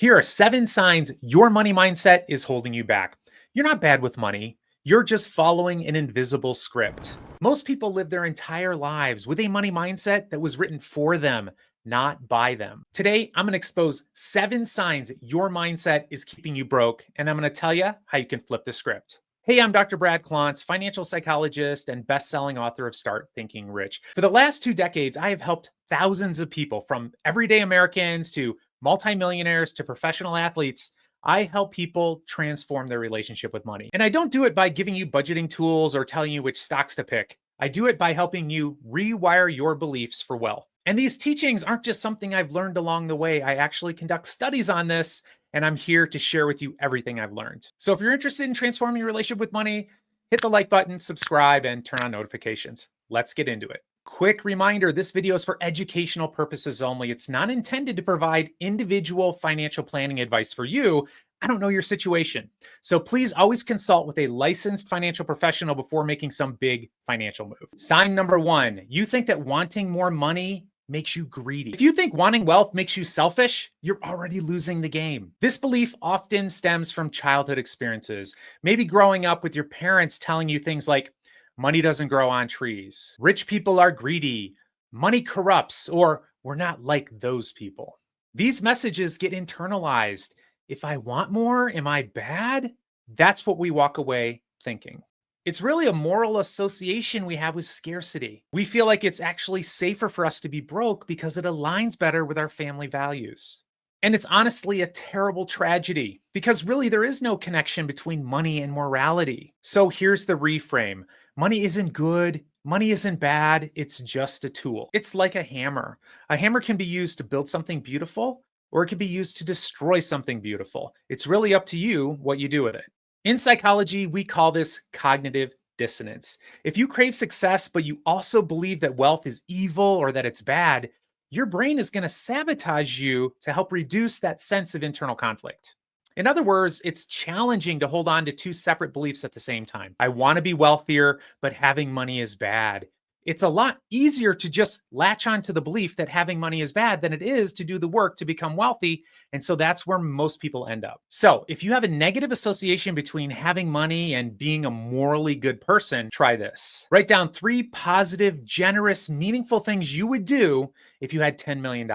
Here are 7 signs your money mindset is holding you back. You're not bad with money. You're just following an invisible script. Most people live their entire lives with a money mindset that was written for them, not by them. Today, I'm going to expose 7 signs your mindset is keeping you broke, and I'm going to tell you how you can flip the script. Hey, I'm Dr. Brad Klontz, financial psychologist and best-selling author of Start Thinking Rich. For the last 2 decades, I have helped thousands of people, from everyday Americans to multimillionaires to professional athletes. I help people transform their relationship with money. And I don't do it by giving you budgeting tools or telling you which stocks to pick. I do it by helping you rewire your beliefs for wealth. And these teachings aren't just something I've learned along the way. I actually conduct studies on this, and I'm here to share with you everything I've learned. So if you're interested in transforming your relationship with money, hit the like button, subscribe, and turn on notifications. Let's get into it. Quick reminder, this video is for educational purposes only. It's not intended to provide individual financial planning advice for you. I don't know your situation. So please always consult with a licensed financial professional before making some big financial move. Sign number 1, you think that wanting more money makes you greedy. If you think wanting wealth makes you selfish, you're already losing the game. This belief often stems from childhood experiences. Maybe growing up with your parents telling you things like, money doesn't grow on trees, rich people are greedy, money corrupts, or we're not like those people. These messages get internalized. If I want more, am I bad? That's what we walk away thinking. It's really a moral association we have with scarcity. We feel like it's actually safer for us to be broke because it aligns better with our family values. And it's honestly a terrible tragedy because really there is no connection between money and morality. So here's the reframe. Money isn't good. Money isn't bad. It's just a tool. It's like a hammer. A hammer can be used to build something beautiful, or it can be used to destroy something beautiful. It's really up to you what you do with it. In psychology, we call this cognitive dissonance. If you crave success, but you also believe that wealth is evil or that it's bad, your brain is going to sabotage you to help reduce that sense of internal conflict. In other words, it's challenging to hold on to 2 separate beliefs at the same time. I want to be wealthier, but having money is bad. It's a lot easier to just latch onto the belief that having money is bad than it is to do the work to become wealthy. And so that's where most people end up. So if you have a negative association between having money and being a morally good person, try this. Write down 3 positive, generous, meaningful things you would do if you had $10 million.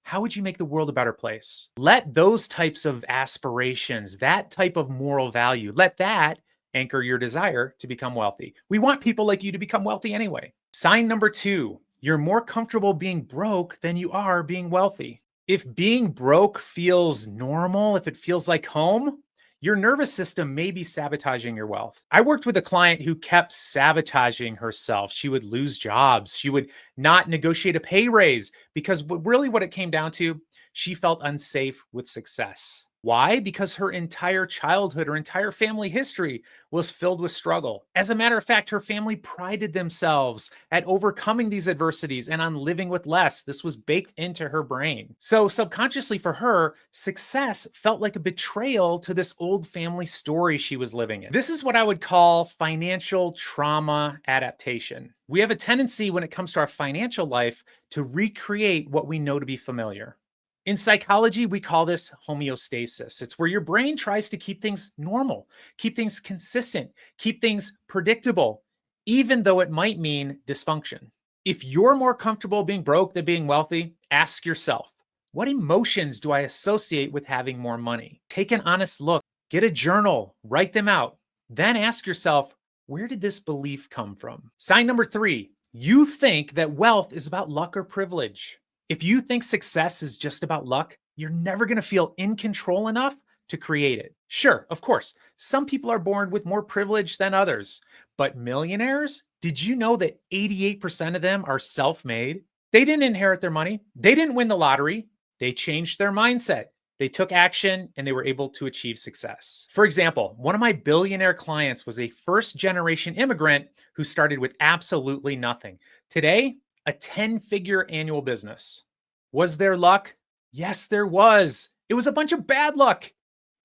How would you make the world a better place? Let those types of aspirations, that type of moral value, let that anchor your desire to become wealthy. We want people like you to become wealthy anyway. Sign number 2, you're more comfortable being broke than you are being wealthy. If being broke feels normal, if it feels like home, your nervous system may be sabotaging your wealth. I worked with a client who kept sabotaging herself. She would lose jobs. She would not negotiate a pay raise because really what it came down to, she felt unsafe with success. Why? Because her entire childhood, her entire family history was filled with struggle. As a matter of fact, her family prided themselves at overcoming these adversities and on living with less. This was baked into her brain. So subconsciously for her, success felt like a betrayal to this old family story she was living in. This is what I would call financial trauma adaptation. We have a tendency when it comes to our financial life to recreate what we know to be familiar. In psychology, we call this homeostasis. It's where your brain tries to keep things normal, keep things consistent, keep things predictable, even though it might mean dysfunction. If you're more comfortable being broke than being wealthy, ask yourself, what emotions do I associate with having more money? Take an honest look, get a journal, write them out. Then ask yourself, where did this belief come from? Sign number 3, you think that wealth is about luck or privilege. If you think success is just about luck, you're never going to feel in control enough to create it. Sure, of course, some people are born with more privilege than others, but millionaires, did you know that 88% of them are self-made? They didn't inherit their money. They didn't win the lottery. They changed their mindset. They took action and they were able to achieve success. For example, one of my billionaire clients was a first-generation immigrant who started with absolutely nothing. Today, a 10-figure annual business. Was there luck? Yes, there was. It was a bunch of bad luck.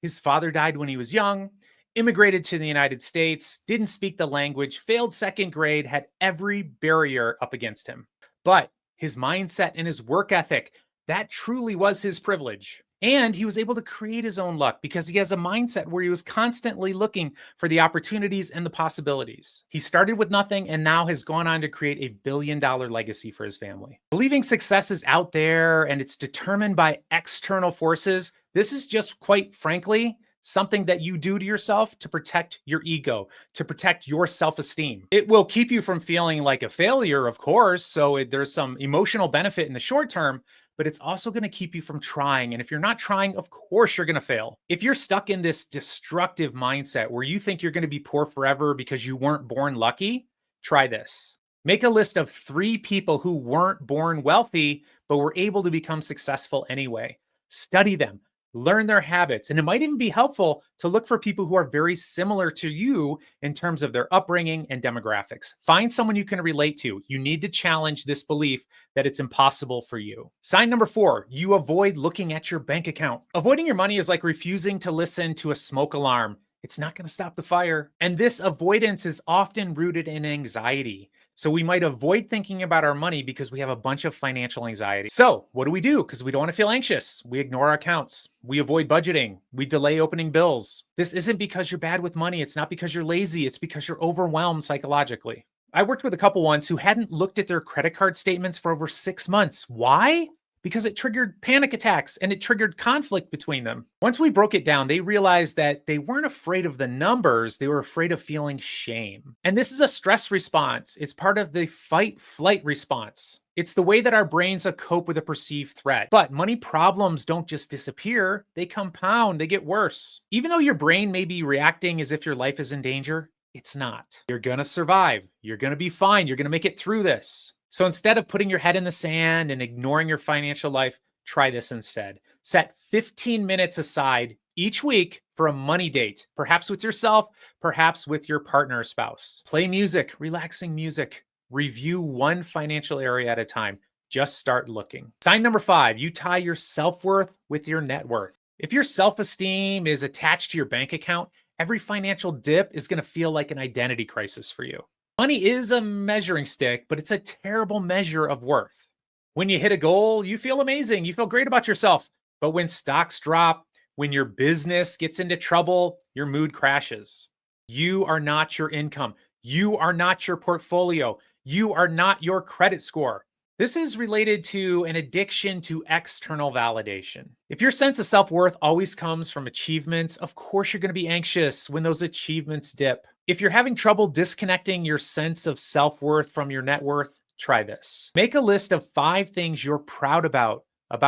His father died when he was young, immigrated to the United States, didn't speak the language, failed 2nd grade, had every barrier up against him. But his mindset and his work ethic, that truly was his privilege. And he was able to create his own luck because he has a mindset where he was constantly looking for the opportunities and the possibilities. He started with nothing and now has gone on to create a $1 billion legacy for his family. Believing success is out there and it's determined by external forces, this is just quite frankly something that you do to yourself to protect your ego, to protect your self-esteem. It will keep you from feeling like a failure, of course. So there's some emotional benefit in the short term, but it's also going to keep you from trying. And if you're not trying, of course, you're going to fail. If you're stuck in this destructive mindset where you think you're going to be poor forever because you weren't born lucky, try this. Make a list of 3 people who weren't born wealthy, but were able to become successful anyway. Study them, learn their habits, and it might even be helpful to look for people who are very similar to you in terms of their upbringing and demographics. Find someone you can relate to. You need to challenge this belief that it's impossible for you. Sign number 4, you avoid looking at your bank account. Avoiding your money is like refusing to listen to a smoke alarm. It's not going to stop the fire. And this avoidance is often rooted in anxiety. So we might avoid thinking about our money because we have a bunch of financial anxiety. So what do? Because we don't want to feel anxious. We ignore our accounts. We avoid budgeting. We delay opening bills. This isn't because you're bad with money. It's not because you're lazy. It's because you're overwhelmed psychologically. I worked with a couple once who hadn't looked at their credit card statements for over 6 months. Why? Because it triggered panic attacks and it triggered conflict between them. Once we broke it down, they realized that they weren't afraid of the numbers, they were afraid of feeling shame. And this is a stress response. It's part of the fight-flight response. It's the way that our brains cope with a perceived threat. But money problems don't just disappear, they compound, they get worse. Even though your brain may be reacting as if your life is in danger, it's not. You're gonna survive. You're gonna be fine. You're gonna make it through this. So instead of putting your head in the sand and ignoring your financial life, try this instead. Set 15 minutes aside each week for a money date, perhaps with yourself, perhaps with your partner or spouse. Play music, relaxing music. Review one financial area at a time. Just start looking. Sign number 5, you tie your self-worth with your net worth. If your self-esteem is attached to your bank account, every financial dip is going to feel like an identity crisis for you. Money is a measuring stick, but it's a terrible measure of worth. When you hit a goal, you feel amazing. You feel great about yourself. But when stocks drop, when your business gets into trouble, your mood crashes. You are not your income. You are not your portfolio. You are not your credit score. This is related to an addiction to external validation. If your sense of self-worth always comes from achievements, of course you're going to be anxious when those achievements dip. If you're having trouble disconnecting your sense of self-worth from your net worth, try this. Make a list of 5 things you're proud about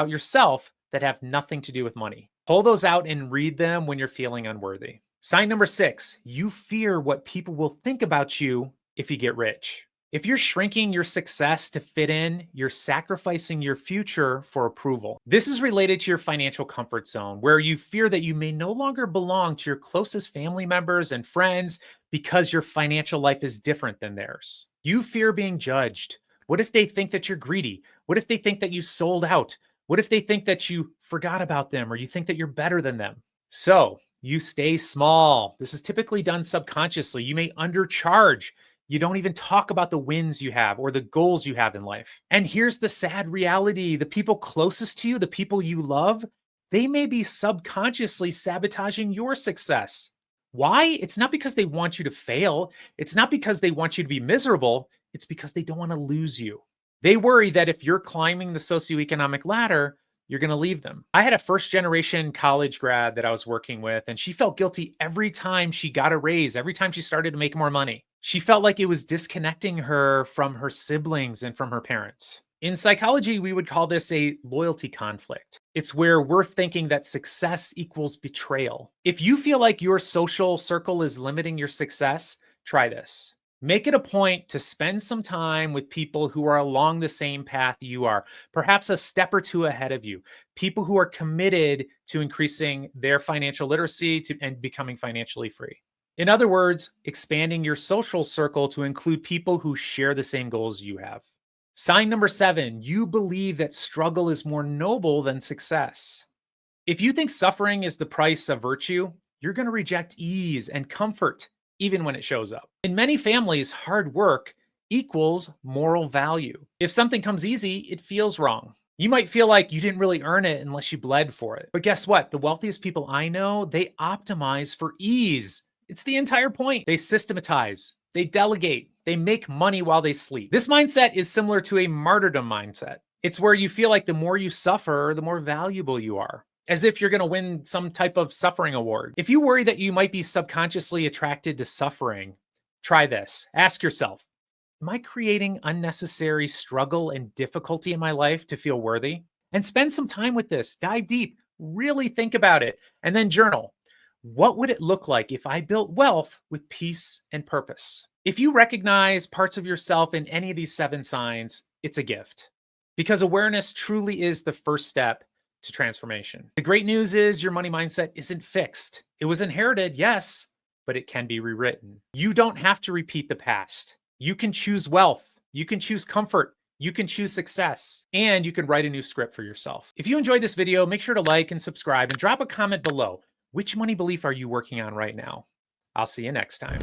yourself that have nothing to do with money. Pull those out and read them when you're feeling unworthy. Sign number 6, you fear what people will think about you if you get rich. If you're shrinking your success to fit in, you're sacrificing your future for approval. This is related to your financial comfort zone, where you fear that you may no longer belong to your closest family members and friends because your financial life is different than theirs. You fear being judged. What if they think that you're greedy? What if they think that you sold out? What if they think that you forgot about them or you think that you're better than them? So you stay small. This is typically done subconsciously. You may undercharge. You don't even talk about the wins you have or the goals you have in life. And here's the sad reality. The people closest to you, the people you love, they may be subconsciously sabotaging your success. Why? It's not because they want you to fail. It's not because they want you to be miserable. It's because they don't want to lose you. They worry that if you're climbing the socioeconomic ladder, you're going to leave them. I had a first-generation college grad that I was working with, and she felt guilty every time she got a raise, every time she started to make more money. She felt like it was disconnecting her from her siblings and from her parents. In psychology, we would call this a loyalty conflict. It's where we're thinking that success equals betrayal. If you feel like your social circle is limiting your success, try this. Make it a point to spend some time with people who are along the same path you are, perhaps a step or 2 ahead of you, people who are committed to increasing their financial literacy and becoming financially free. In other words, expanding your social circle to include people who share the same goals you have. Sign number 7, you believe that struggle is more noble than success. If you think suffering is the price of virtue, you're going to reject ease and comfort even when it shows up. In many families, hard work equals moral value. If something comes easy, it feels wrong. You might feel like you didn't really earn it unless you bled for it. But guess what? The wealthiest people I know, they optimize for ease. It's the entire point. They systematize, they delegate, they make money while they sleep. This mindset is similar to a martyrdom mindset. It's where you feel like the more you suffer, the more valuable you are, as if you're going to win some type of suffering award. If you worry that you might be subconsciously attracted to suffering, try this. Ask yourself, am I creating unnecessary struggle and difficulty in my life to feel worthy? And spend some time with this. Dive deep, really think about it, and then journal. What would it look like if I built wealth with peace and purpose? If you recognize parts of yourself in any of these 7 signs, it's a gift, because awareness truly is the first step to transformation. The great news is your money mindset isn't fixed. It was inherited, yes, but it can be rewritten. You don't have to repeat the past. You can choose wealth. You can choose comfort. You can choose success, and you can write a new script for yourself. If you enjoyed this video, make sure to like and subscribe and drop a comment below. Which money belief are you working on right now? I'll see you next time.